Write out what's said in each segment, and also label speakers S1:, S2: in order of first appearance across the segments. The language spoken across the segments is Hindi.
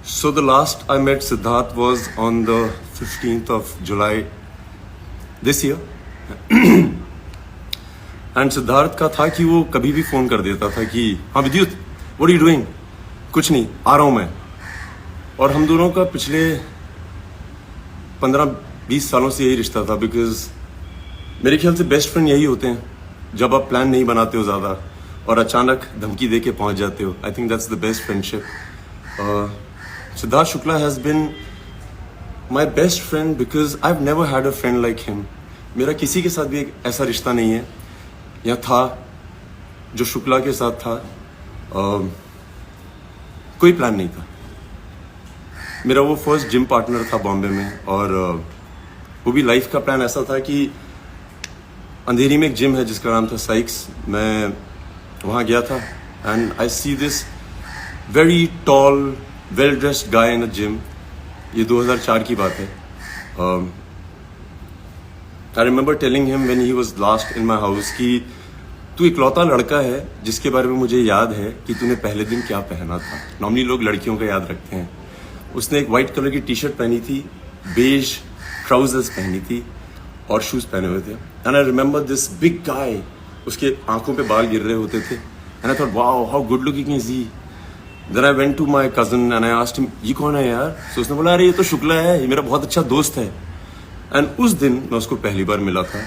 S1: So the last I met Siddharth was on the 15th of July this year. And Siddharth का था कि वो कभी भी फोन कर देता था कि हाँ विद्युत, व्हाट आर यू डूइंग? कुछ नहीं, आ रहा हूं मैं. और हम दोनों का पिछले 15-20 सालों से यही रिश्ता था. बिकॉज मेरे ख्याल से बेस्ट फ्रेंड यही होते हैं जब आप प्लान नहीं बनाते हो ज़्यादा और अचानक धमकी दे के पहुंच जाते हो. I think that's the best friendship. Siddharth Shukla has been my best friend because I have never had a friend like him. मेरा किसी के साथ भी एक ऐसा रिश्ता नहीं है या था जो शुक्ला के साथ था. कोई प्लान नहीं था. मेरा वो फर्स्ट जिम पार्टनर था बॉम्बे में. और वो भी लाइफ का प्लान ऐसा था कि अंधेरी में एक जिम है जिसका नाम था साइक्स. मैं वहाँ गया था and I see this very tall well dressed guy in a gym. ये 2004 की बात है. I remember telling him when he was last in my house कि तू इकलौता लड़का है जिसके बारे में मुझे याद है कि तूने पहले दिन क्या पहना था. नॉर्मली लोग लड़कियों का याद रखते हैं. उसने एक वाइट कलर की टी शर्ट पहनी थी, बेज ट्राउजर्स पहनी थी और शूज पहने हुए थे. And I remember this big guy. उसके आंखों पे बाल गिर रहे होते थे. And I thought wow how good looking is he. Then I went to my cousin and I asked him ये कौन है यार. सो उसने बोला अरे ये तो शुक्ला है, ये मेरा बहुत अच्छा दोस्त है. एंड उस दिन मैं उसको पहली बार मिला था.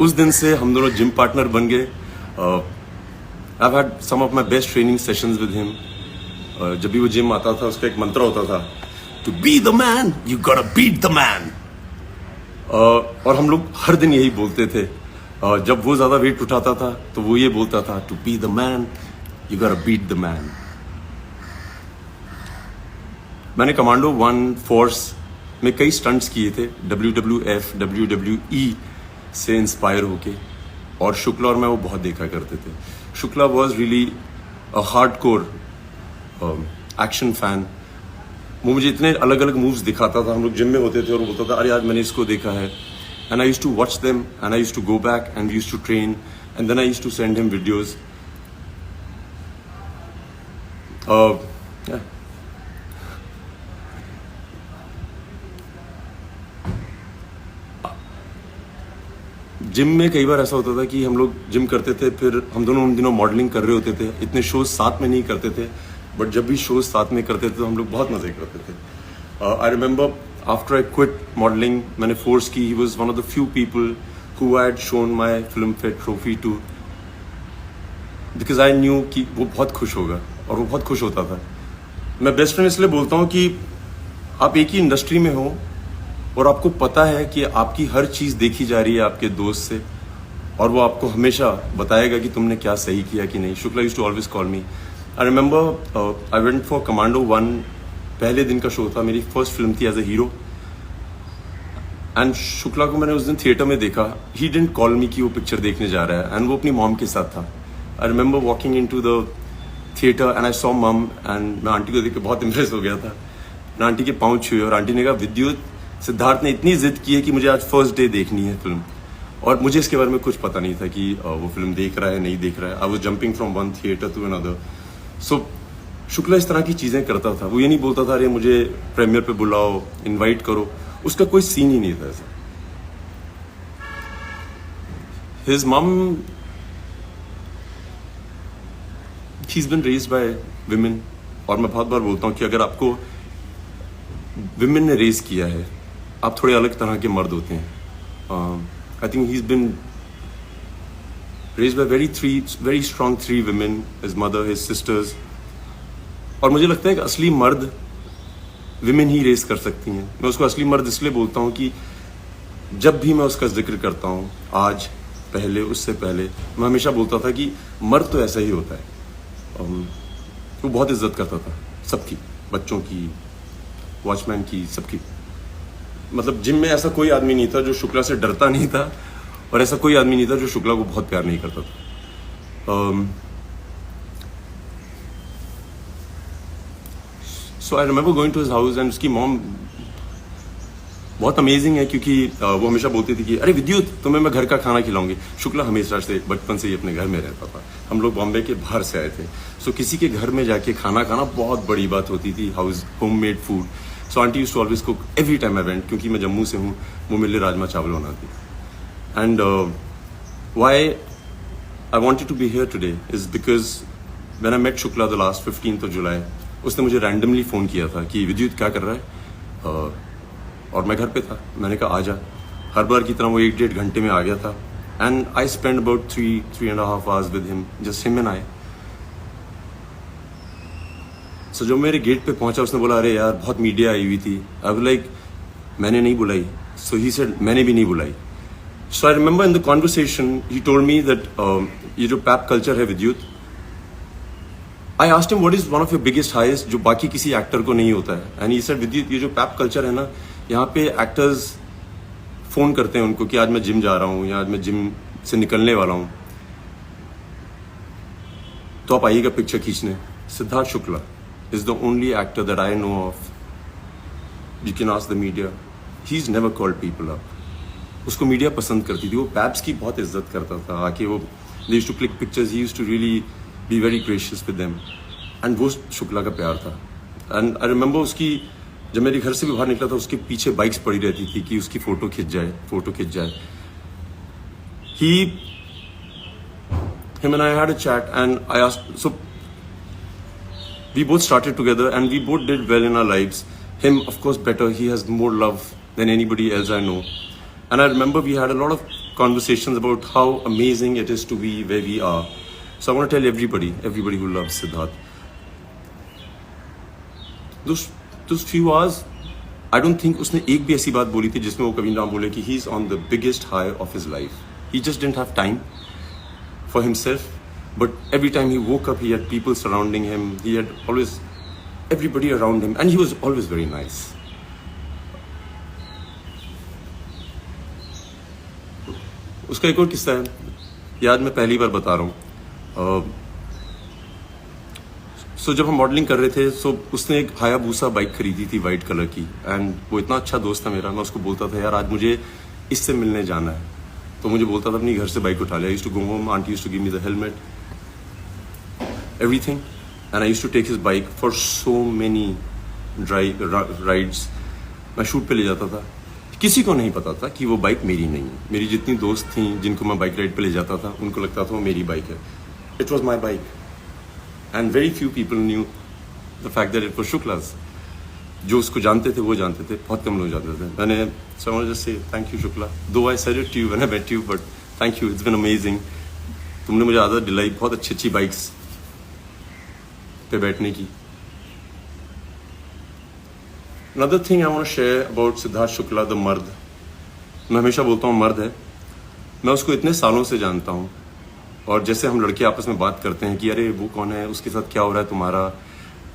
S1: उस दिन से हम दोनों जिम पार्टनर बन गए. I have had some of my best training sessions with him. जब भी वो जिम आता था उसका एक मंत्र होता था, to be the man you gotta beat the man. और हम लोग हर दिन यही बोलते थे. जब वो ज्यादा वेट उठाता था तो वो ये बोलता था, to be the man you gotta beat the man. मैंने कमांडो 1 फोर्स में कई स्टंट्स किए थे, WWF WWE से इंस्पायर होके. और शुक्ला और मैं वो बहुत देखा करते थे. Shukla was really a hardcore action fan. वो मुझे इतने अलग अलग मूव्स दिखाता था. हम लोग जिम में होते थे और वो बोलता था अरे आज मैंने इसको देखा है. And I used to watch them and I used to go back and we used to train and then I used to send him videos. Gym में कई बार ऐसा होता था कि हम लोग जिम करते थे, फिर हम दोनों उन दिनों मॉडलिंग कर रहे होते थे. इतने शोज साथ में नहीं करते थे, बट जब भी शोज साथ में करते थे तो हम लोग बहुत मजे करते थे. I remember after I quit modelling मैंने फोर्स की. He was one of the few people who had shown my Filmfare trophy too, because I knew कि वो बहुत खुश होगा और वो बहुत खुश होता था. मैं बेस्ट फ्रेंड इसलिए बोलता हूँ कि आप एक ही इंडस्ट्री में हो और आपको पता है कि आपकी हर चीज़ देखी जा रही है आपके दोस्त से और वो आपको हमेशा बताएगा कि तुमने क्या सही किया कि नहीं. Shukla used to always call me. I remember I went for Commando 1. पहले दिन का शो था, मेरी फर्स्ट फिल्म थी as a hero. And Shukla को मैंने उस दिन थिएटर में देखा. ही डिडंट कॉल मी कि वो पिक्चर देखने जा रहा है एंड वो अपनी मॉम के साथ था. I remember walking in to the theatre and I saw mum and मैं आंटी को देख के बहुत इम्प्रेस हो गया था. मैं आंटी के पाँव छुए और आंटी ने कहा विद्युत, सिद्धार्थ ने इतनी जिद की है कि मुझे आज फर्स्ट डे देखनी है फिल्म. और मुझे इसके बारे में कुछ पता नहीं था कि वो फिल्म देख रहा है नहीं देख रहा है. I was jumping from one theatre to another. So Shukla इस तरह की चीज़ें करता था. वो ये नहीं बोलता था अरे मुझे प्रीमियर पे बुलाओ, इनवाइट करो. उसका कोई सीन ही नहीं था ऐसा. His mum, she is been raised by women. और मैं बहुत बार बोलता हूँ कि अगर आपको विमेन ने रेज किया है, आप थोड़े अलग तरह के मर्द होते हैं. I think he is been raised bye very strong 3 women, his mother, his sisters. और मुझे लगता है कि असली मर्द विमेन ही रेज कर सकती हैं. मैं उसको असली मर्द इसलिए बोलता हूँ कि जब भी मैं उसका जिक्र करता हूँ, आज, पहले, उससे पहले, मैं हमेशा बोलता था कि मर्द तो ऐसा ही होता है. वो बहुत इज्जत करता था सबकी, बच्चों की, वॉचमैन की, सबकी. मतलब जिम में ऐसा कोई आदमी नहीं था जो शुक्ला से डरता नहीं था और ऐसा कोई आदमी नहीं था जो शुक्ला को बहुत प्यार नहीं करता था. So I remember going to his house and उसकी मॉम बहुत अमेजिंग है क्योंकि वो हमेशा बोलती थी कि अरे विद्युत तुम्हें मैं घर का खाना खिलाऊंगी। शुक्ला हमेशा से बचपन से ही अपने घर में रहता था। हम लोग बॉम्बे के बाहर से आए थे, सो किसी के घर में जाके खाना खाना बहुत बड़ी बात होती थी, house homemade food. So aunty used to always cook every time I went, क्योंकि मैं जम्मू से हूँ, वो मेरे लिए राजमा चावल बनाती। And why I wanted to be here today is because when I met Shukla the last 15th of July, उसने मुझे रैंडमली फ़ोन किया था कि विद्युत क्या कर रहा है, और मैं घर पे था। मैंने कहा आजा। हर बार की तरह वो 1-1.5 घंटे में आ गया था। And I spend about 3.5 hours with him, just him and I. So जब मेरे गेट पे पहुंचा, उसने बोला अरे यार बहुत मीडिया आई हुई थी। आई वाज लाइक मैंने नहीं बुलाई। सो ही सेड मैंने भी नहीं बुलाई। So I remember in the conversation he told me that ये जो पैप कल्चर है Vidyut, I asked him what is one of your biggest heist जो बाकी किसी एक्टर को नहीं होता है। एंड ही सेड विद्युत ये जो पैप कल्चर है ना, यहाँ पे एक्टर्स फोन करते हैं उनको कि आज मैं जिम जा रहा हूँ या आज मैं जिम से निकलने वाला हूँ, तो आप आइएगा पिक्चर खींचने। Siddharth Shukla is the only actor that I know of. You can ask the media. He's never called people up. उसको मीडिया पसंद करती थी, वो पैब्स की बहुत इज्जत करता था। आके वो they used to click pictures, he used to really be very gracious with them. And वो शुक्ला का प्यार था। And I remember उसकी, जब मेरे घर से भी बाहर निकला था, उसके पीछे बाइक्स पड़ी रहती थी कि उसकी फोटो खिंच जाए। Him and I had a chat and I asked, so we both started together and we both did well in our lives. Him, of course, better. He has more love than anybody else I know. And I remember we had a lot of conversations about how amazing it is to be where we are. So I want to tell everybody who loves Siddharth, those few hours, I don't think उसने एक भी ऐसी बात बोली थी जिसमें वो कभी ना बोले कि he is on the biggest high of his life. He just didn't have time for himself. But every time he woke up, he had people surrounding him. He had always everybody around him, and he was always very nice. उसका एक और किस्सा है, ये आज मैं पहली बार बता रहा हूँ। सो जब हम मॉडलिंग कर रहे थे, सो उसने एक हायाबूसा बाइक खरीदी थी वाइट कलर की। एंड वो इतना अच्छा दोस्त था मेरा, मैं उसको बोलता था यार आज मुझे इससे मिलने जाना है, तो मुझे बोलता था अपनी घर से बाइक उठा ले। I used to go home, aunty used to give me the helmet, everything, and I used to take his bike for so many rides. मैं शूट पे ले जाता था, किसी को नहीं पता था कि वो बाइक मेरी नहीं है। मेरी जितनी दोस्त थी जिनको मैं बाइक राइड पे ले जाता था, उनको लगता था वो मेरी बाइक है। It was my bike, and very few people knew the fact that it was Shukla's. जो उसको जानते थे वो जानते थे, बहुत कम लोग जानते थे। मैंने so I want to just say thank you Shukla, though I said it to you when I met you, but thank you, it's been amazing. तुमने मुझे आदत दिलाई बहुत अच्छी बाइक्स पे बैठने की। Another thing I want to share about Siddharth Shukla, the मर्द। मैं हमेशा बोलता हूँ मर्द है। मैं उसको इतने सालों से जानता हूँ, और जैसे हम लड़के आपस में बात करते हैं कि अरे वो कौन है, उसके साथ क्या हो रहा है तुम्हारा,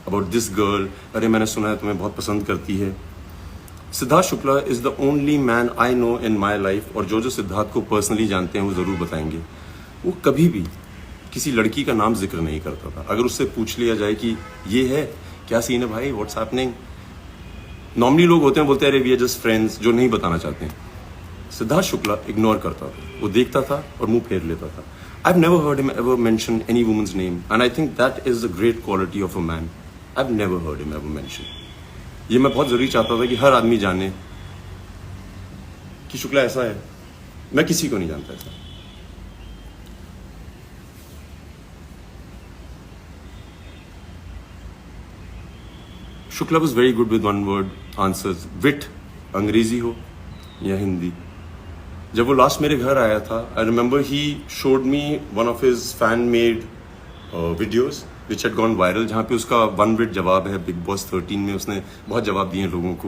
S1: अबाउट दिस गर्ल, अरे मैंने सुना है तुम्हें बहुत पसंद करती है। Siddharth Shukla is the only man I know in my life, और जो सिद्धार्थ को पर्सनली जानते हैं वो ज़रूर बताएंगे, वो कभी भी किसी लड़की का नाम जिक्र नहीं करता था। अगर उससे पूछ लिया जाए कि ये है क्या सीन है भाई, व्हाट्स हैपनिंग, नॉर्मली लोग होते हैं बोलते हैं अरे वी आर जस्ट फ्रेंड्स, जो नहीं बताना चाहते हैं। सिद्धार्थ शुक्ला इग्नोर करता था, वो देखता था और मुंह फेर लेता था। I have never heard him ever mention any woman's name, and I think that is a great quality of a man. I have never heard him ever mention. ये मैं बहुत जरूरी चाहता था कि हर आदमी जाने कि शुक्ला ऐसा है। मैं किसी को नहीं जानता ऐसा। Shukla was very good with one word answers. विट, अंग्रेजी हो या हिंदी। जब वो लास्ट मेरे घर आया था, I remember he showed me one of his fan made videos which had gone viral, जहाँ पे उसका 1 विट जवाब है बिग बॉस 13 में। उसने बहुत जवाब दिए लोगों को।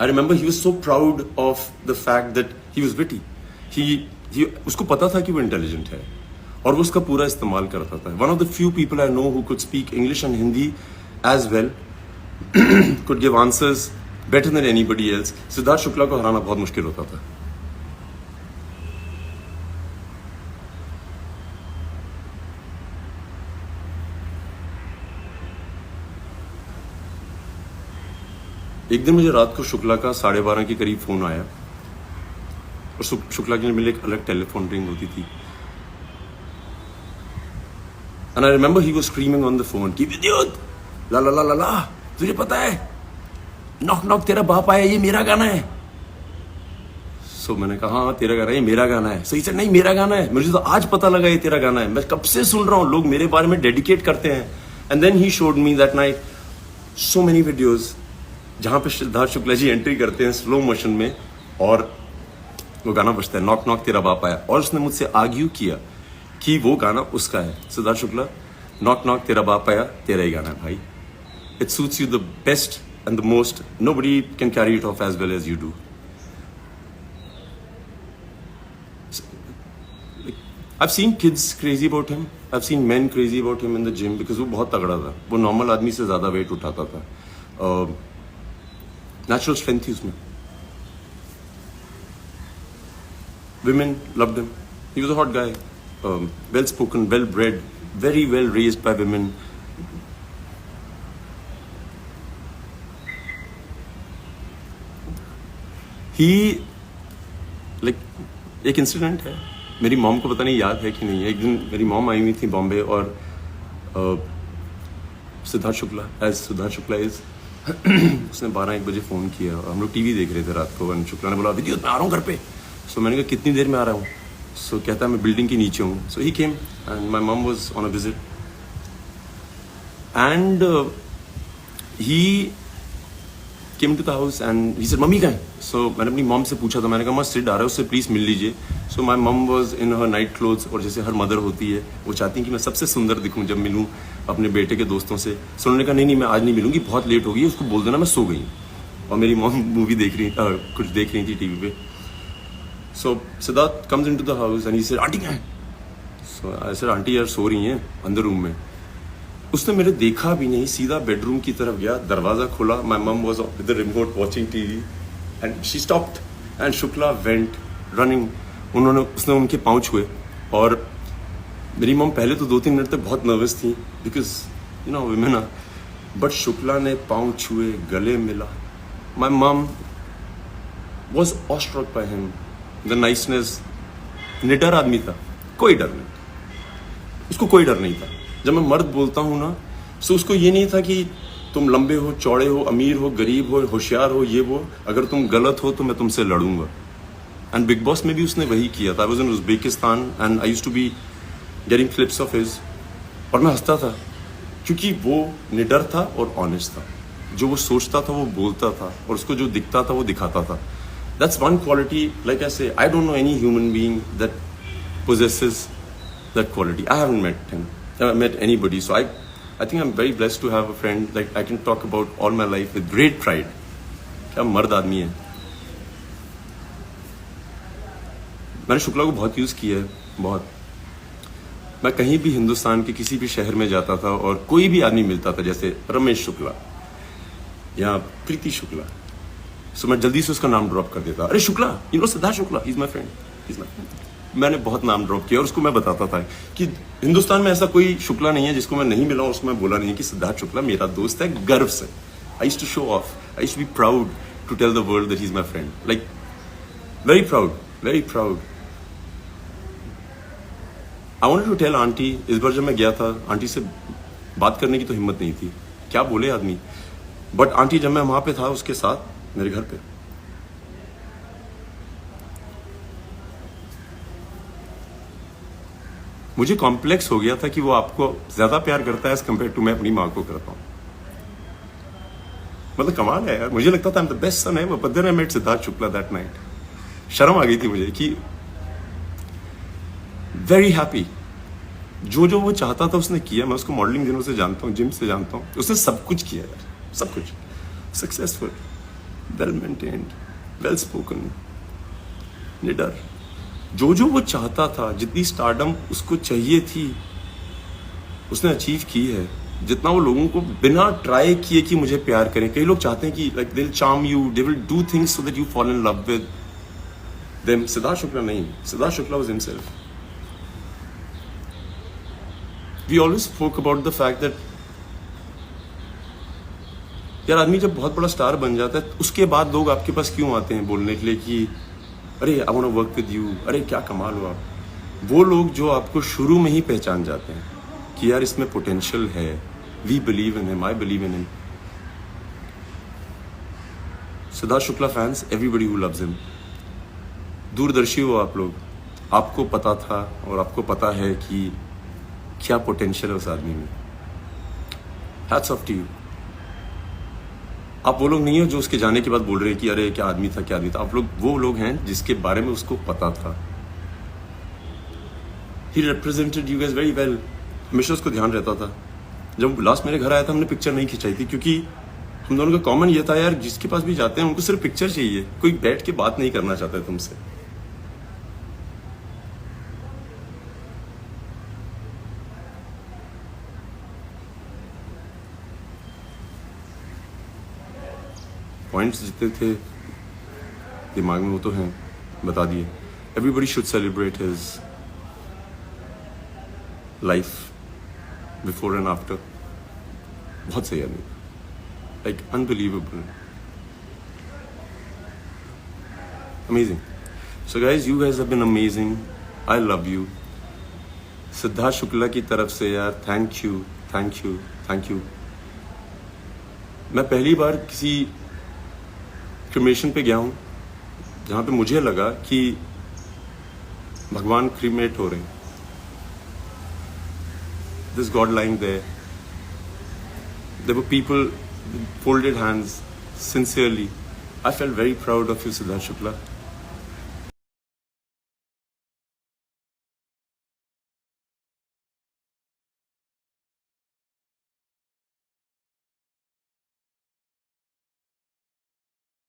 S1: I remember he was so proud of the fact that he was witty. उसको पता था कि वो इंटेलिजेंट है, और वो उसका पूरा इस्तेमाल करता था। One of the few people I know who could speak English and Hindi as well, could give answers better than anybody else. Siddharth Shukla को हराना बहुत मुश्किल होता था। एक दिन मुझे रात को शुक्ला का 12:30 के करीब फोन आया और शुक्ला के लिए मेरे एक अलग टेलीफोन रिंग होती थी and I remember he was screaming on the phone कि विद्युत ला ला ला ला ला तुझे पता है नॉक नॉक तेरा बाप आया ये मेरा गाना है। सो मैंने कहा हाँ तेरा गाना है ये मेरा गाना है। सही से नहीं मेरा गाना है मुझे तो आज पता लगा ये तेरा गाना है मैं कब से सुन रहा हूँ लोग मेरे बारे में डेडिकेट करते हैं। And then he showed me that night so many videos जहां पे सिद्धार्थ शुक्ला जी एंट्री करते हैं स्लो मोशन में और वो गाना बजता है नॉक नॉक तेरा बाप आया और उसने मुझसे आर्ग्यू किया कि वो गाना उसका है। सिद्धार्थ शुक्ला नॉक नॉक तेरा बाप आया तेरा ही गाना है भाई। It suits you the best and the most nobody can carry it off as well as you do. I've seen kids crazy about him. I've seen men crazy about him in the gym because वो बहुत तगड़ा था वो नॉर्मल आदमी से ज़्यादा वेट उठाता था नेचुरल स्ट्रेंथ थी उसमें। Women loved him. He was a hot guy, well spoken, well bred, very well raised by women. He like एक इंसिडेंट है मेरी मॉम को पता नहीं याद है कि नहीं है। एक दिन मेरी मॉम आई हुई थी बॉम्बे और सिद्धार्थ शुक्ला एज सिद्धार्थ शुक्ला इज उसने 12-1 बजे फ़ोन किया और हम लोग टीवी देख रहे थे रात को। शुक्ला ने बोला विद्युत मैं आ रहा हूँ घर पे। सो मैंने कहा कितनी देर में आ रहा हूँ। सो कहता है मैं बिल्डिंग के नीचे हूँ। So he came and my mom was on a visit and he came to the house and he said मम्मी कहाँ है। सो मैंने अपनी मॉम से पूछा तो मैंने कहा मस्त सिड आ रहा है उससे प्लीज़ मिल लीजिए। So my mom was in her night clothes और जैसे हर मदर होती है वो चाहती है कि मैं सबसे सुंदर दिखूं जब मिलूं अपने बेटे के दोस्तों से। सो उन्होंने कहा नहीं मैं आज नहीं मिलूंगी बहुत लेट हो गई उसको बोल देना मैं सो गई। और मेरी मॉम मूवी देख रही कुछ देख रही थी टीवी पे। So Siddharth comes in to the house and he said aunty कहाँ है। सो आई सेड आंटी यार सो रही हैं अंदर रूम में। उसने मेरे देखा भी नहीं सीधा बेडरूम की तरफ गया दरवाजा खोला। माई mum was with the remote watching TV and she stopped and Shukla went running. उसने उनके पाँव छुए और मेरी मम पहले तो 2-3 मिनट तक बहुत नर्वस थी because you know women are but Shukla ने पाँव छुए गले मिला। My mum was awestruck by him the niceness. निडर आदमी था कोई डर नहीं उसको कोई डर नहीं था। जब मैं मर्द बोलता हूँ ना तो उसको ये नहीं था कि तुम लंबे हो चौड़े हो अमीर हो गरीब हो होशियार हो ये वो अगर तुम गलत हो तो मैं तुमसे लड़ूंगा। एंड बिग बॉस में भी उसने वही किया था। I was in Uzbekistan and I used to be getting clips of his और मैं हंसता था क्योंकि वो निडर था और ऑनेस्ट था। जो वो सोचता था वो बोलता था और उसको जो दिखता था वो दिखाता था। That's one quality like I say I don't know any human being that possesses that quality. I haven't met him. I haven't met anybody. So I think I'm very blessed to have a friend like I can talk about all my life with great pride. क्या मर्द आदमी है। मैंने शुक्ला को बहुत यूज़ किया है बहुत। मैं कहीं भी हिंदुस्तान के किसी भी शहर में जाता था और कोई भी आदमी मिलता था जैसे रमेश शुक्ला या प्रीति शुक्ला सो मैं जल्दी से उसका नाम ड्रॉप कर देता। अरे Shukla you know Siddharth Shukla he is my friend. मैंने बहुत नाम ड्रॉप किया और उसको मैं बताता था कि हिंदुस्तान में ऐसा कोई शुक्ला नहीं है जिसको मैं नहीं मिला और उसको मैं बोला नहीं कि सिद्धार्थ शुक्ला मेरा दोस्त है गर्व से। I used to show off I used to be proud to tell the world that he is my friend like very proud very proud. I wanted to tell aunty इस बार जब मैं गया था आंटी से बात करने की तो हिम्मत नहीं थी क्या बोले आदमी बट आंटी जब मैं वहां पे था उसके साथ मेरे घर पे मुझे कॉम्प्लेक्स हो गया था कि वो आपको ज्यादा प्यार करता है एज कम्पेयर टू मैं अपनी माँ को करता हूँ। मतलब कमाल है यार। मुझे लगता था I'm the best son ever, but then I met Siddharth Shukla that night. शर्म आ गई थी मुझे कि वेरी हैप्पी जो वो चाहता था उसने किया। मैं उसको मॉडलिंग दिनों से जानता हूँ जिम से जानता हूँ उसने सब कुछ किया यार सब कुछ successful well maintained well spoken निडर जो वो चाहता था जितनी स्टारडम उसको चाहिए थी उसने अचीव की है। जितना वो लोगों को बिना ट्राई किए कि मुझे प्यार करें। कई लोग चाहते हैं कि like they will charm you they will do things so that you fall in love with them. Siddharth Shukla नहीं Siddharth Shukla was himself. We always spoke about the fact that यार आदमी जब बहुत बड़ा स्टार बन जाता है उसके बाद लोग आपके पास क्यों आते हैं बोलने के लिए कि अरे I want to work with you, अरे क्या कमाल हो आप। वो लोग जो आपको शुरू में ही पहचान जाते हैं कि यार इसमें पोटेंशियल है, we believe in him, I believe in him. Siddharth Shukla fans, everybody who loves him, दूरदर्शी हो आप लोग, आपको पता था और आपको पता है कि क्या पोटेंशियल है उस आदमी में। Hats off to you. आप वो लोग नहीं हो जो उसके जाने के बाद बोल रहे हैं कि अरे क्या आदमी था, क्या आदमी था। आप लोग वो लोग हैं जिसके बारे में उसको पता था। He represented you guys very well. हमेशा उसको ध्यान रहता था। जब लास्ट मेरे घर आया था हमने पिक्चर नहीं खिंचाई थी क्योंकि हम दोनों का कॉमन ये था यार जिसके पास भी जाते हैं उनको सिर्फ पिक्चर चाहिए, कोई बैठ के बात नहीं करना चाहता है तुमसे। पॉइंट्स जितने थे दिमाग में वो तो हैं, बता दिए। Everybody should celebrate his life before and after. बहुत सही आदमी, like unbelievable, amazing. So guys, you guys have been amazing, I love you. Siddharth Shukla की तरफ से यार thank you, thank you, thank you. मैं पहली बार किसी क्रिमेशन पे गया हूँ जहाँ पे मुझे लगा कि भगवान क्रीमेट हो रहे हैं। This god lying there, there were people with folded hands, sincerely. I felt very proud of you, Siddharth Shukla.